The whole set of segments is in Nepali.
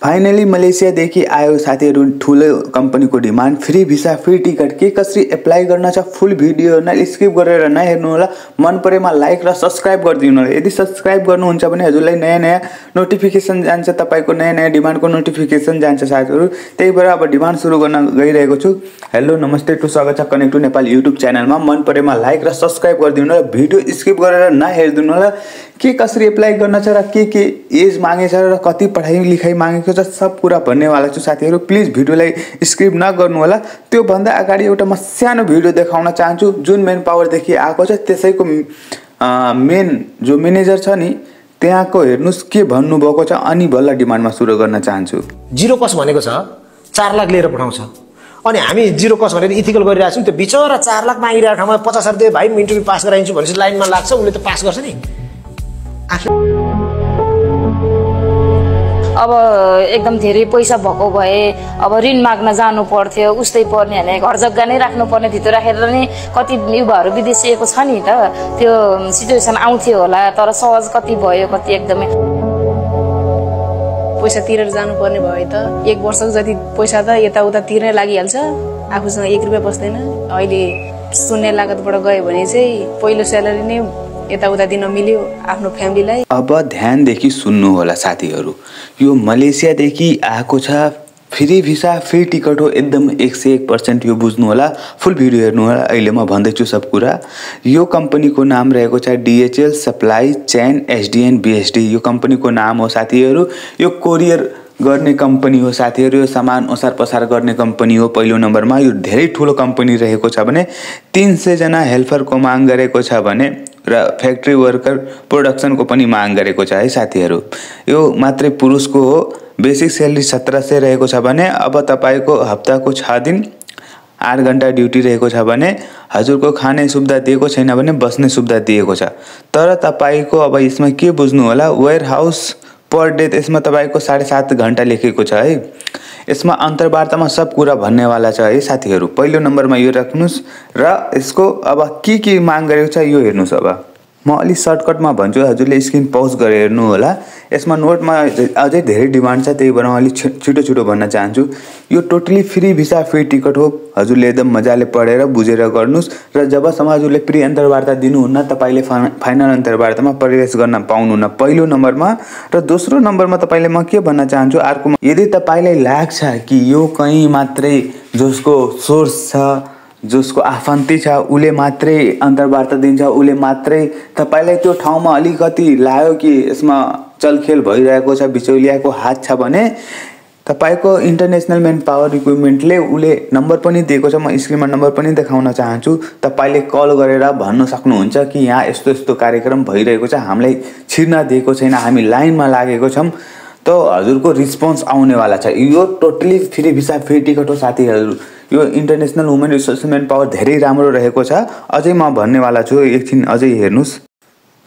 फाइनली मलेसियादेखि आयो साथीहरू ठुलो कम्पनीको demand. Free visa, free ticket के कसरी एप्लाई गर्न छ फुल भिडियो स्किप गरेर नहेर्नु होला। मन परेमा लाइक र सब्स्क्राइब गरिदिनु होला। यदि सब्स्क्राइब गर्नुहुन्छ भने हजुरलाई नयाँ नयाँ नोटिफिकेसन जान्छ, तपाईको नयाँ नयाँ डिमान्डको नोटिफिकेसन जान्छ साथीहरू। त्यही भएर अब डिमान्ड सुरु गर्न गइरहेको छु। हेलो नमस्ते टु स्वागत छ कनेक्ट टु नेपाल युट्युब च्यानलमा। मन परेमा लाइक र सब्स्क्राइब गरिदिनु होला। भिडियो स्किप गरेर नहेर्दिनु होला। के कसरी एप्लाई गर्न छ र के एज मागेछ र कति पढाइ लेखाइ मागेको छ सब कुरा भन्नेवाला छु साथीहरू। प्लिज भिडियोलाई स्किप नगर्नु होला। त्यो भन्दा अगाडि एउटा म सानो भिडियो देखाउन चाहन्छु जुन मेन पावरदेखि आएको छ। त्यसैको मेन जो म्यानेजर छ नि त्यहाँको हेर्नुस् के भन्नुभएको छ अनि बल्ल डिमान्डमा सुरु गर्न चाहन्छु। जीरो कस्ट भनेको छ 4 लाख लिएर पठाउँछ अनि हामी जीरो कस्ट भनेर इथिकल गरिरहेको छौँ। त्यो बिचरा 4 लाख मागिरहेको ठाउँमा 50,000 दिए भाइ इन्टरभ्यू पास गराइन्छु भनेपछि लाइनमा लाग्छ, उसले त पास गर्छ नि। अब एकदम धेरै पैसा भएको भए अब ऋण माग्न जानु पर्थ्यो, उस्तै पर्ने भने घर जग्गा नै राख्नु पर्ने, धितो राखेर नै कति युवाहरू विदेशिएको छ नि त, त्यो सिचुएसन आउँथ्यो होला। तर सहज कति भयो, कति एकदमै पैसा तिरेर जानुपर्ने भयो त 1 वर्षको जति पैसा त यताउता तिर्नै लागिहाल्छ, आफूसँग 1 रुपियाँ बस्दैन। अहिले शून्य लागतबाट गयो भने चाहिँ पहिलो स्यालेरी नै यताउता दिन मिल्यो आफ्नो फ्यामिलीलाई। अब ध्यानदेखि सुन्नु होला साथीहरू, यो मलेसियादेखि आएको छ। फ्री भिसा, फ्री टिकट हो, एकदम 101% यो बुझ्नु होला। फुल भिडियो हेर्नु होला। अहिले म भन्दैछु सब कुरा। यो कम्पनीको नाम रहेको छ DHL supply chain SDN BSD। यो कम्पनीको नाम हो साथीहरू। यो कोरियर गर्ने कम्पनी हो साथीहरू। यो सामान ओसार पसार गर्ने कम्पनी हो पहिलो नम्बरमा। यो धेरै ठुलो कम्पनी रहेको छ भने 300 जना हेल्परको माग गरेको छ भने र फ्याक्ट्री वर्कर प्रोडक्सनको पनि माग गरेको छ है साथीहरू। यो मात्रै पुरुषको हो। बेसिक स्यालेरी 1700 रहेको छ भने अब तपाईको हप्ताको 6 दिन 8 घण्टा ड्युटी रहेको छ भने हजुरको खाने सुविधा दिएको छैन भने बस्ने सुविधा दिएको छ। तर तपाईको अब यसमा के बुझ्नु होला, वेयर हाउस पर डे यसमा तपाईको 7.5 घण्टा लेखेको छ है। यसमा अन्तर्वार्तामा सब कुरा भन्नेवाला छ है साथीहरू। पहिलो नम्बरमा यो राख्नुस् र यसको अब के माग गरेको छ यो हेर्नुस्। अब म अलि सर्टकटमा भन्छु, हजुरले स्क्रिन पज गरेर हेर्नु होला। यसमा नोटमा अझै धेरै डिमान्ड छ, त्यही भएर म अलि छिटो भन्न चाहन्छु। यो totally free visa, free ticket हो। हजुरले एकदम मजाले पढेर बुझेर गर्नुस् र जबसम्म हजुरले प्री अन्तर्वार्ता दिनुहुन्न तपाईले फाइनल अन्तर्वार्तामा प्रवेश गर्न पाउनुहुन्न पहिलो नम्बरमा। र दोस्रो नम्बरमा तपाईले म के भन्न चाहन्छु, अर्को यदि तपाईलाई लाग्छ कि यो कहीँ मात्रै जसको सोर्स छ, जसको आफन्ती छ उले मात्रै अन्तर्वार्ता दिन्छ, उले मात्रै तपाईलाई त्यो ठाउँमा अलिकति लाग्यो कि यसमा चलखेल भइरहेको छ, बिचौलियाको हात छ भने तपाईको इन्टरनेसनल मेन पावर रिक्रुटमेन्टले उले नम्बर पनि दिएको छ। म स्क्रिनमा नम्बर पनि देखाउन चाहन्छु। तपाईले कल गरेर भन्न सक्नुहुन्छ कि यहाँ यस्तो यस्तो कार्यक्रम भइरहेको छ, हामीलाई छिर्न दिएको छैन, हामी लाइनमा लागेको छौँ, त हजुरको रिस्पोन्स आउनेवाला छ। यो totally free visa, free ticket हो साथीहरू। यो international women resource main power धेरै राम्रो रहेको छ। अझै म भन्नेवाला छु, एकछिन अझै हेर्नुस्।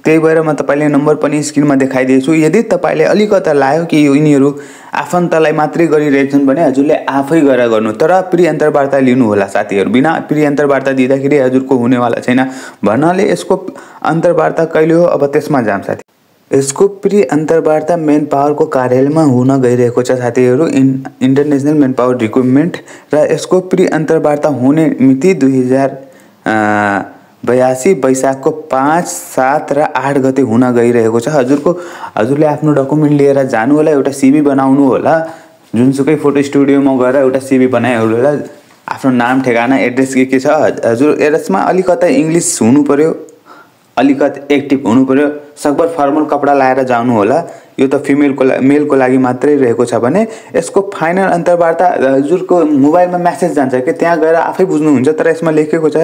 त्यही भएर म तपाईले नम्बर पनि स्क्रिनमा देखाइदिएछु। यदि तपाईले अलिकता लाग्यो कि यिनीहरू आफन्तलाई मात्रै गरिरहेछन् भने हजुरले आफै गरेर गर्नु। तर प्री अन्तर्वार्ता लिनु होला साथीहरू। बिना प्री अन्तर्वार्ता दिँदाखेरि हजुरको हुनेवाला छैन। भन्नाले यसको अन्तर्वार्ता कहिले हो अब त्यसमा जाम साथी। यसको प्री अन्तर्वार्ता मेन पावरको कार्यालयमा हुन गइरहेको छ साथीहरू, इन्टरनेसनल मेन पावर रिक्रुटमेन्ट। र यसको प्री अन्तर्वार्ता हुने मिति 2082 वैशाखको 5, 7 र 8 गते हुन गइरहेको छ। हजुरले आफ्नो डकुमेन्ट लिएर जानु होला। एउटा CV बनाउनु होला। जुनसुकै फोटो स्टुडियोमा गएर एउटा CV बनाइहाल्नु होला। आफ्नो नाम, ठेगाना, एड्रेस के छ। हजुर यसमा अलिकता इङ्ग्लिस हुनु पर्यो, अलिकति एक्टिभ हुनु पर्यो। सकभर फर्मल कपडा लाएर जानु होला। यो त मेलको लागि मात्रै रहेको छ भने यसको फाइनल अन्तर्वार्ता हजुरको मोबाइलमा मेसेज जान्छ कि त्यहाँ गएर आफै बुझ्नुहुन्छ। तर यसमा लेखेको छ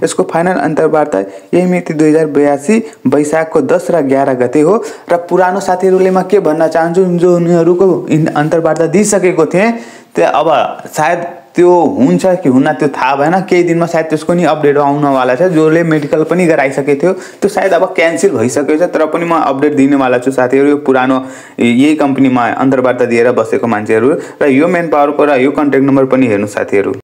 यसको फाइनल अन्तर्वार्ता यही मिति 2082 वैशाखको 10 र 11 गते हो। र पुरानो साथीहरूले म के भन्न चाहन्छु, जो उनीहरूको अन्तर्वार्ता दिइसकेको थिएँ त्यो अब सायद त्यो हुन्छ कि हुन्न त्यो थाहा भएन। केही दिनमा सायद त्यसको नि अपडेट आउनवाला छ। जसले मेडिकल पनि गराइसकेको थियो त्यो सायद अब क्यान्सल भइसकेको छ। तर पनि म अपडेट दिनेवाला छु साथीहरू। यो पुरानो यही कम्पनीमा अन्तर्वार्ता दिएर बसेको मान्छेहरू र यो मेन पावरको र यो कन्ट्याक्ट नम्बर पनि हेर्नु साथीहरू।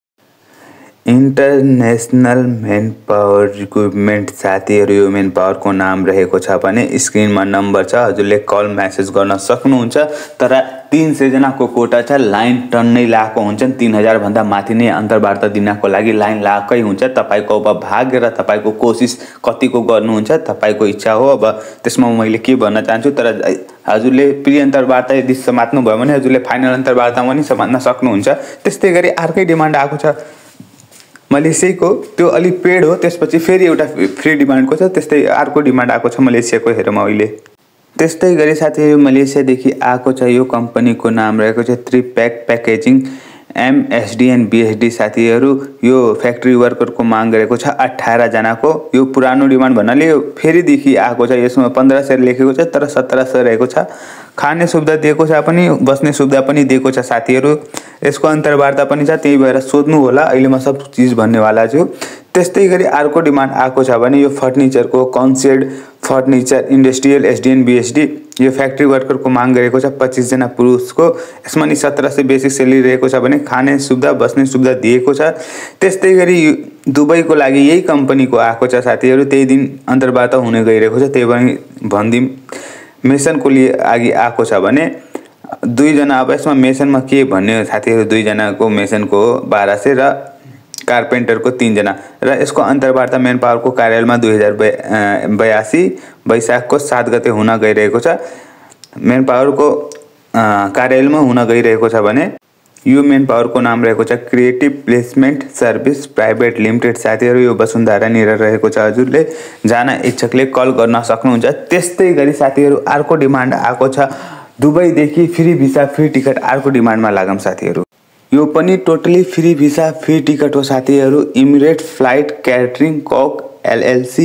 इन्टरनेसनल मेन पावर रिक्रुटमेन्ट साथीहरू। यो मेन पावरको नाम रहेको छ भने स्क्रिनमा नम्बर छ, हजुरले कल मेसेज गर्न सक्नुहुन्छ। तर 300 जनाको कोटा छ। लाइन टन्नै लागेको हुन्छन्। 3000 भन्दा माथि नै अन्तर्वार्ता दिनको लागि लाइन लागेकै हुन्छ। तपाईको अब भाग्य र तपाईको कोसिस कतिको गर्नुहुन्छ तपाईको इच्छा हो। अब त्यसमा मैले के भन्न चाहन्छु, तर हजुरले प्री अन्तर्वार्ता यदि समात्नु भयो भने हजुरले फाइनल अन्तर्वार्ता पनि समात्न सक्नुहुन्छ। त्यस्तै गरी अर्कै डिमान्ड आएको छ मलेसियाको, त्यो अलि पेड हो। त्यसपछि फेरि एउटा फ्री डिमान्डको छ, त्यस्तै अर्को डिमान्ड आएको छ मलेसियाको हेरौँ अहिले। त्यस्तै गरी साथीहरु मलेसियादेखि आएको छ यो कम्पनीको नाम रहेको छ त्रिप्याक प्याकेजिङ MSDN BSD। साथीहरु यो फ्याक्ट्री वर्करको माग गरेको छ 18 जनाको। यो पुरानो डिमान्ड भन्नाले यो फेरिदेखि आएको छ। यसमा 1500 लेखेको छ तर 1700 रहेको छ। खाने सुविधा दिएको छ पनि, बस्ने सुविधा पनि दिएको छ साथीहरु। यसको अन्तर्वार्ता पनि छ, त्यही भएर सोध्नु होला। अहिले म सब चीज भन्नेवाला छु। त्यस्तै गरी अर्को डिमान्ड आएको छ भने यो फर्निचरको कन्सेड फर्निचर इन्डस्ट्रियल SDN BSD। यो फ्याक्ट्री वर्करको माग गरेको छ 25 जना पुरुषको। यसमा नि 1700 बेसिक सेलेरी रहेको छ भने खाने सुविधा बस्ने सुविधा दिएको छ। त्यस्तै गरी दुबईको लागि यही कम्पनीको आएको छ साथीहरु। त्यही दिन अन्तर्वार्ता हुने गइरहेको छ। त्यही पनि भन्दिम मेसनको लागि आएको छ भने 2 जना। अब यसमा मेसनमा के भन्ने साथीहरु, 2 जनाको मेसनको 1200 र कार्पेन्टरको 3 जना। र यसको अन्तर्वार्ता मेन पावरको कार्यालयमा 2082 वैशाखको 7 गते हुन गइरहेको छ। मेन पावरको कार्यालयमा हुन गइरहेको छ भने यो मेन पावरको नाम रहेको छ creative placement service private limited. साथीहरु यो वसुन्धरा निर रहेको छ। हजुरले जान इच्छुकले कल गर्न सक्नुहुन्छ। त्यस्तै गरी साथीहरु अर्को डिमान्ड आएको छ दुबईदेखि फ्री भिसा फ्री टिकट। अर्को डिमान्डमा लागम साथीहरु। यो पनि totally free visa free ticket हो साथीहरु। Emirate flight catering cock LLC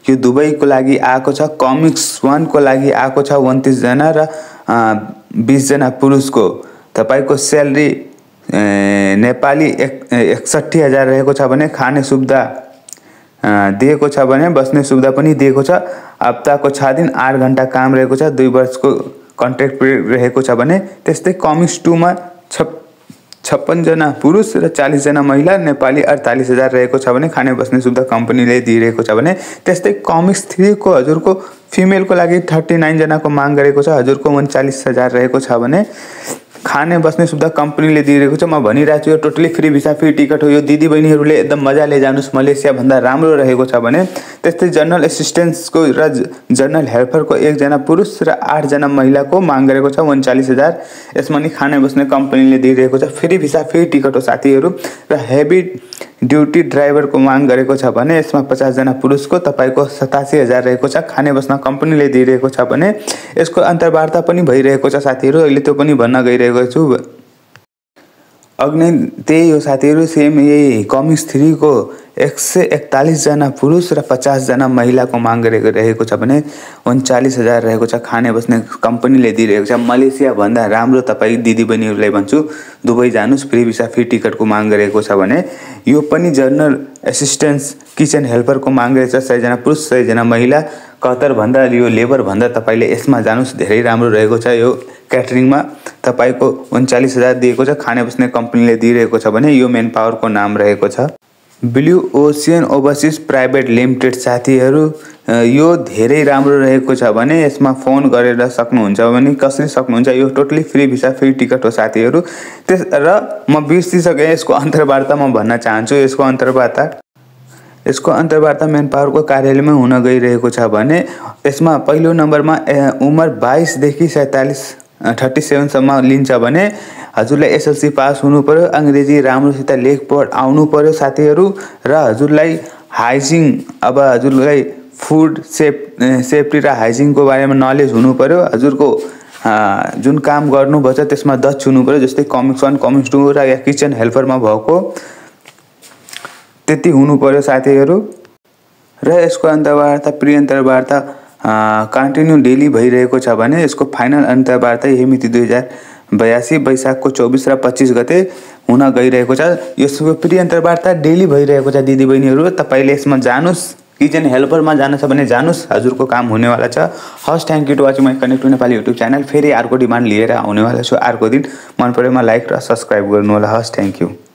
यो दुबईको लागि आएको छ। कमिक्स 1 को लागि आएको छ 29 जना र 20 जना पुरुषको। तपाईको स्यालेरी नेपाली 61,000 रहेको छ भने खाने सुविधा दिएको छ भने बस्ने सुविधा पनि दिएको छ। हप्ताको 6 दिन 8 घण्टा काम रहेको छ। 2 वर्षको कन्ट्र्याक्ट पिरियड रहेको छ भने त्यस्तै कमिक्स 2 मा 56 जना पुरुष र 40 जना महिला। नेपाली 48,000 रहेको छ भने खाने बस्ने सुविधा कम्पनीले दिइरहेको छ भने त्यस्तै कमिक्स 3 को हजुरको फिमेलको लागि 39 जनाको माग गरेको छ। हजुरको 39,000 रहेको छ भने खाने बस्ने सुविधा कम्पनीले दिइरहेको छ। म भनिरहेको छु यो totally free visa free ticket हो। यो दिदी बहिनीहरुले एकदम मजाले जानुस्। मलेसिया भन्दा राम्रो रहेको छ भने त्यस्तै जनरल असिस्टेन्टको र जनरल हेल्परको 1 जना पुरुष र 8 जना महिलाको माग गरेको छ 39,000। यसमा नि खाने बस्ने कम्पनीले दिइरहेको छ। फ्री भिसा फ्री टिकट हो साथीहरु। र हेभी ड्युटी ड्राइभरको माग गरेको छ भने यसमा 50 जना पुरुषको तपाईको 87,000 रहेको छ। खाने बस्न कम्पनीले दिइरहेको छ भने यसको अन्तर्वार्ता पनि भइरहेको छ साथीहरु। अहिले त्यो पनि भन्न गइरहेको छु। अग्नि त्यही हो साथीहरु। सेम यही कमिक्स 3 को 141 जना पुरुष र 50 जना महिलाको माग गरेको छ भने 39,000 रहेको छ। खाने बस्ने कम्पनीले दिइरहेको छ। मलेसिया भन्दा राम्रो तपाई दिदी बहिनीहरुलाई भन्छु दुबई जानुस्। फ्री भिसा फ्री टिकटको माग गरेको छ भने यो पनि जनरल असिस्टेन्स किचन हेल्परको माग गरेको छ 100 जना पुरुष 100 जना महिला। कतर भन्दा यो लेबर भन्दा तपाईले यसमा जानुस्। धेरै राम्रो रहेको छ। यो क्याटरिङमा तपाईको 39,000 दिएको छ। खाने बस्ने कम्पनीले दिइरहेको छ भने यो मेन पावरको नाम रहेको छ blue ocean overseas private limited. साथीहरु यो धेरै राम्रो रहेको छ भने यसमा फोन गरेर सक्नुहुन्छ भने कसरी सक्नुहुन्छ। यो totally free visa free ticket हो साथीहरु। र म बिर्सिसके यसको अन्तर्वार्ता म भन्न चाहन्छु। यसको अन्तर्वार्ता मेन पावरको कार्यालयमा हुन गइरहेको छ भने यसमा पहिलो नम्बरमा उमेर 22 देखि 37 सम्म लिन्छ भने हजुरलाई SLC पास हुनु पर्यो। अंग्रेजी राम्रोसित लेख पढ आउनु पर्यो साथीहरु। र हजुरलाई हाइजिन अब हजुरलाई फुड सेफ्टी र हाइजिनको बारेमा नलेज हुनु पर्यो। हजुरको जुन काम गर्नुपर्छ त्यसमा दक्ष हुनु पर्यो। जस्तै कमिक्स 1 कमिक्स 2 र या किचन हेल्परमा भएको त्यति हुनु पर्यो साथीहरु। र यसको अन्तर्वार्ता प्री अन्तर्वार्ता कन्टिन्यू डेली भइरहेको छ भने यसको फाइनल अन्तर्वार्ता यही मिति 2082 वैशाखको 24 र 25 गते हुन गइरहेको छ। यसको प्री अन्तर्वार्ता डेली भइरहेको छ दिदी बहिनीहरु। तपाईले यसमा जानुस्। किचन हेल्परमा जानु छ भने जानुस्। हजुरको काम हुनेवाला छ। हस् thank you to watching my connect to Nepali YouTube channel. फेरि अर्को डिमान्ड लिएर आउनेवाला छु अर्को दिन। मन परेमा लाइक र सब्स्क्राइब गर्नु होला। हस् थ्यांक यू।